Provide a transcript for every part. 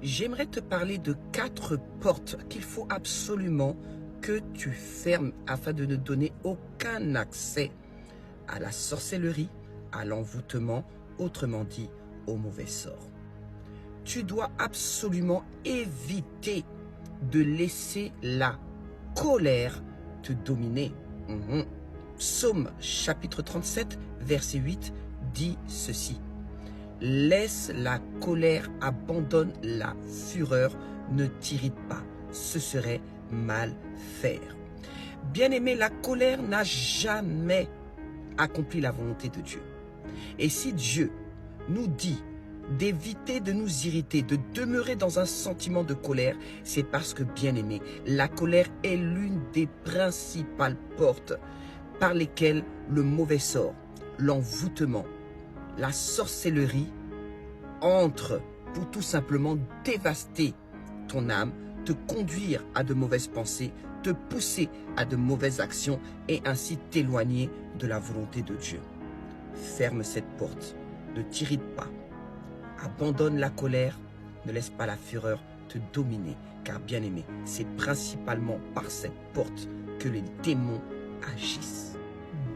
J'aimerais te parler de 4 portes qu'il faut absolument que tu fermes afin de ne donner aucun accès à la sorcellerie, à l'envoûtement, autrement dit, au mauvais sort. Tu dois absolument éviter de laisser la colère te dominer. Psaume chapitre 37, verset 8 dit ceci. Laisse la colère, abandonne la fureur, ne t'irrite pas, ce serait mal faire. Bien-aimé, la colère n'a jamais accompli la volonté de Dieu. Et si Dieu nous dit d'éviter de nous irriter, de demeurer dans un sentiment de colère, c'est parce que, bien-aimé, la colère est l'une des principales portes par lesquelles le mauvais sort, l'envoûtement, la sorcellerie entre pour tout simplement dévaster ton âme, te conduire à de mauvaises pensées, te pousser à de mauvaises actions et ainsi t'éloigner de la volonté de Dieu. Ferme cette porte, ne t'irrite pas, abandonne la colère, ne laisse pas la fureur te dominer, car bien aimé, c'est principalement par cette porte que les démons agissent.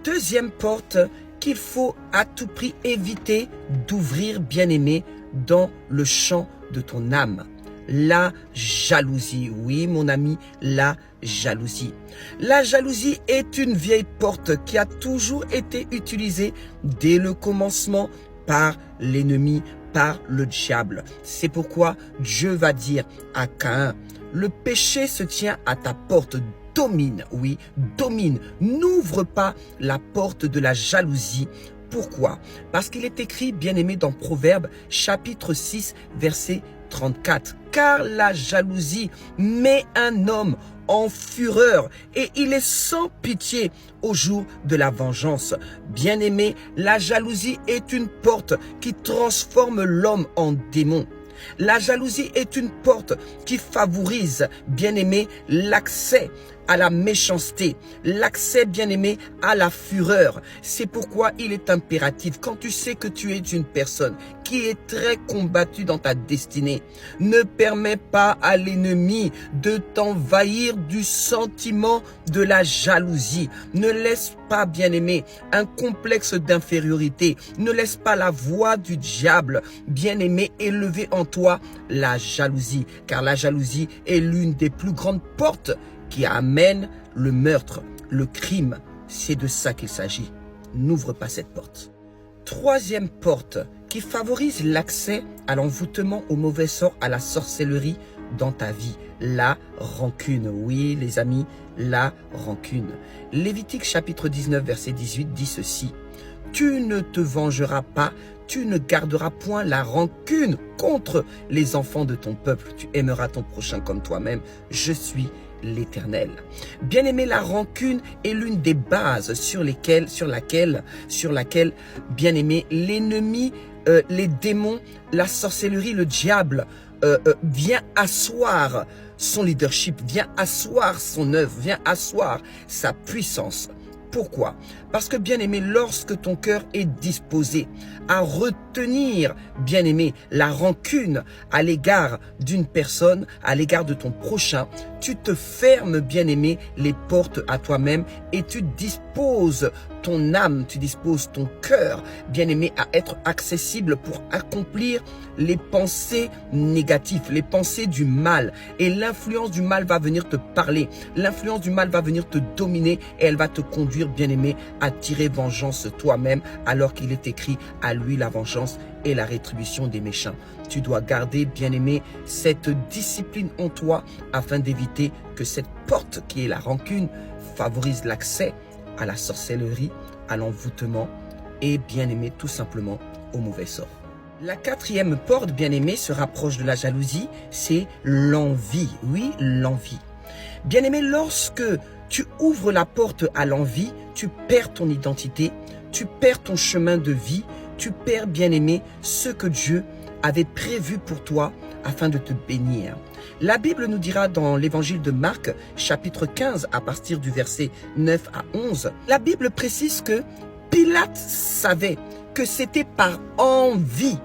Deuxième porte qu'il faut à tout prix éviter d'ouvrir, bien-aimé, dans le champ de ton âme. La jalousie. Oui, mon ami, la jalousie. La jalousie est une vieille porte qui a toujours été utilisée dès le commencement par l'ennemi, par le diable. C'est pourquoi Dieu va dire à Caïn, le péché se tient à ta porte. Domine, oui, domine. N'ouvre pas la porte de la jalousie. Pourquoi? Parce qu'il est écrit, bien-aimé, dans Proverbes, chapitre 6, verset 34. Car la jalousie met un homme en fureur et il est sans pitié au jour de la vengeance. Bien-aimé, la jalousie est une porte qui transforme l'homme en démon. La jalousie est une porte qui favorise, bien-aimé, l'accès à la méchanceté, l'accès, bien-aimé, à la fureur. C'est pourquoi il est impératif, quand tu sais que tu es une personne qui est très combattue dans ta destinée, ne permets pas à l'ennemi de t'envahir du sentiment de la jalousie. Ne laisse pas, bien-aimé, un complexe d'infériorité. Ne laisse pas la voix du diable, bien-aimé, élever en toi la jalousie. Car la jalousie est l'une des plus grandes portes qui amène le meurtre, le crime. C'est de ça qu'il s'agit. N'ouvre pas cette porte. Troisième porte qui favorise l'accès à l'envoûtement, au mauvais sort, à la sorcellerie dans ta vie. La rancune. Oui, les amis, la rancune. Lévitique chapitre 19, verset 18 dit ceci. Tu ne te vengeras pas, tu ne garderas point la rancune contre les enfants de ton peuple. Tu aimeras ton prochain comme toi-même. Je suis l'Éternel. Bien-aimé, la rancune est l'une des bases sur laquelle, bien-aimé, l'ennemi, les démons, la sorcellerie, le diable vient asseoir son leadership, vient asseoir son œuvre, vient asseoir sa puissance. Pourquoi? Parce que, bien-aimé, lorsque ton cœur est disposé à retenir, bien-aimé, la rancune à l'égard d'une personne, à l'égard de ton prochain, tu te fermes, bien-aimé, les portes à toi-même et tu disposes ton âme, tu disposes ton cœur, bien-aimé, à être accessible pour accomplir les pensées négatives, les pensées du mal. Et l'influence du mal va venir te parler, l'influence du mal va venir te dominer et elle va te conduire, bien-aimé, à tirer vengeance toi-même, alors qu'il est écrit à lui la vengeance et la rétribution des méchants. Tu dois garder, bien-aimé, cette discipline en toi afin d'éviter que cette porte qui est la rancune favorise l'accès à la sorcellerie, à l'envoûtement et, bien-aimé, tout simplement au mauvais sort. La quatrième porte, bien-aimé, se rapproche de la jalousie, c'est l'envie. Oui, l'envie. Bien-aimé, lorsque tu ouvres la porte à l'envie, tu perds ton identité, tu perds ton chemin de vie, tu perds, bien-aimé, ce que Dieu avait prévu pour toi afin de te bénir. La Bible nous dira dans l'évangile de Marc, chapitre 15, à partir du verset 9 à 11, la Bible précise que Pilate savait que c'était par envie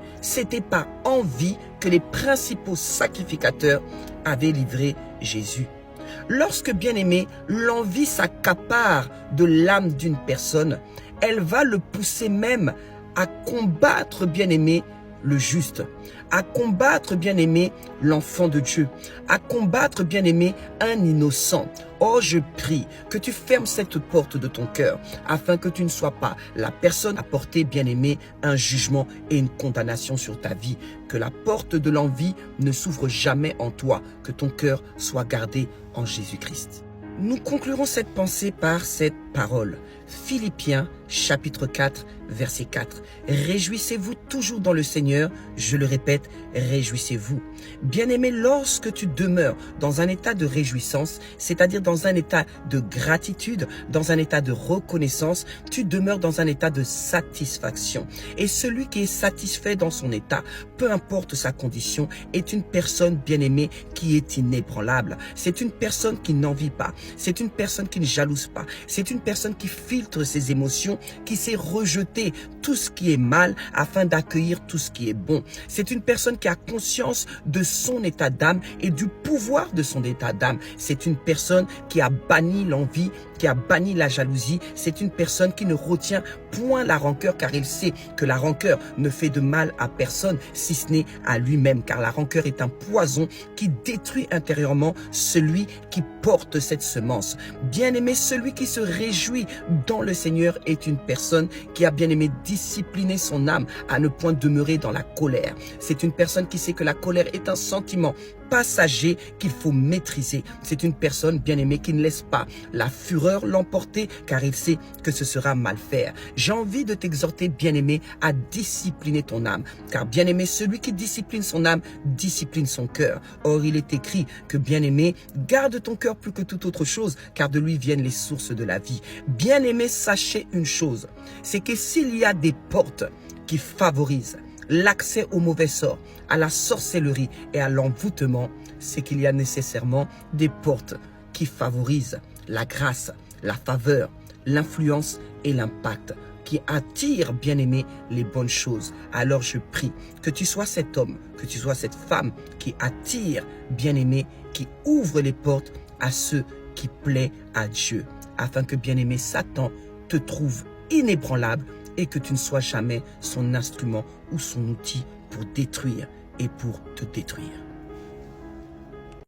que les principaux sacrificateurs avaient livré Jésus. Lorsque, bien-aimé, l'envie s'accapare de l'âme d'une personne, elle va le pousser même à combattre, bien-aimé, le juste, à combattre, bien-aimé, l'enfant de Dieu, à combattre, bien-aimé, un innocent. Oh, je prie que tu fermes cette porte de ton cœur afin que tu ne sois pas la personne à porter, bien-aimé, un jugement et une condamnation sur ta vie. Que la porte de l'envie ne s'ouvre jamais en toi, que ton cœur soit gardé en Jésus-Christ. Nous conclurons cette pensée par cette parole. Philippiens chapitre 4, verset 4. Réjouissez-vous toujours dans le Seigneur. Je le répète, réjouissez-vous. Bien-aimé, lorsque tu demeures dans un état de réjouissance, c'est-à-dire dans un état de gratitude, dans un état de reconnaissance, tu demeures dans un état de satisfaction. Et celui qui est satisfait dans son état, peu importe sa condition, est une personne, bien-aimée, qui est inébranlable. C'est une personne qui n'envie pas. C'est une personne qui ne jalouse pas. C'est une personne qui filtre ses émotions, qui sait rejeter tout ce qui est mal afin d'accueillir tout ce qui est bon. C'est une personne qui a conscience de son état d'âme et du pouvoir de son état d'âme. C'est une personne qui a banni l'envie, qui a banni la jalousie. C'est une personne qui ne retient point la rancœur, car il sait que la rancœur ne fait de mal à personne si ce n'est à lui-même, car la rancœur est un poison qui détruit intérieurement celui qui porte cette semence. Bien-aimé, celui qui se réjouit dans le Seigneur est une personne qui a bien aimé discipliner son âme à ne point demeurer dans la colère. C'est une personne qui sait que la colère est un sentiment passager qu'il faut maîtriser. C'est une personne, bien aimée, qui ne laisse pas la fureur l'emporter, car il sait que ce sera mal faire. J'ai envie de t'exhorter, bien aimé, à discipliner ton âme, car bien aimé, celui qui discipline son âme discipline son cœur. Or, il est écrit que, bien aimé, garde ton cœur plus que toute autre chose, car de lui viennent les sources de la vie. Bien aimé, sachez une chose, c'est que s'il y a des portes qui favorisent l'accès au mauvais sort, à la sorcellerie et à l'envoûtement, c'est qu'il y a nécessairement des portes qui favorisent la grâce, la faveur, l'influence et l'impact, qui attirent, bien aimé, les bonnes choses. Alors je prie que tu sois cet homme, que tu sois cette femme qui attire, bien aimé, qui ouvre les portes à ceux qui plaisent à Dieu, afin que, bien aimé, Satan te trouve inébranlable et que tu ne sois jamais son instrument ou son outil pour détruire et pour te détruire.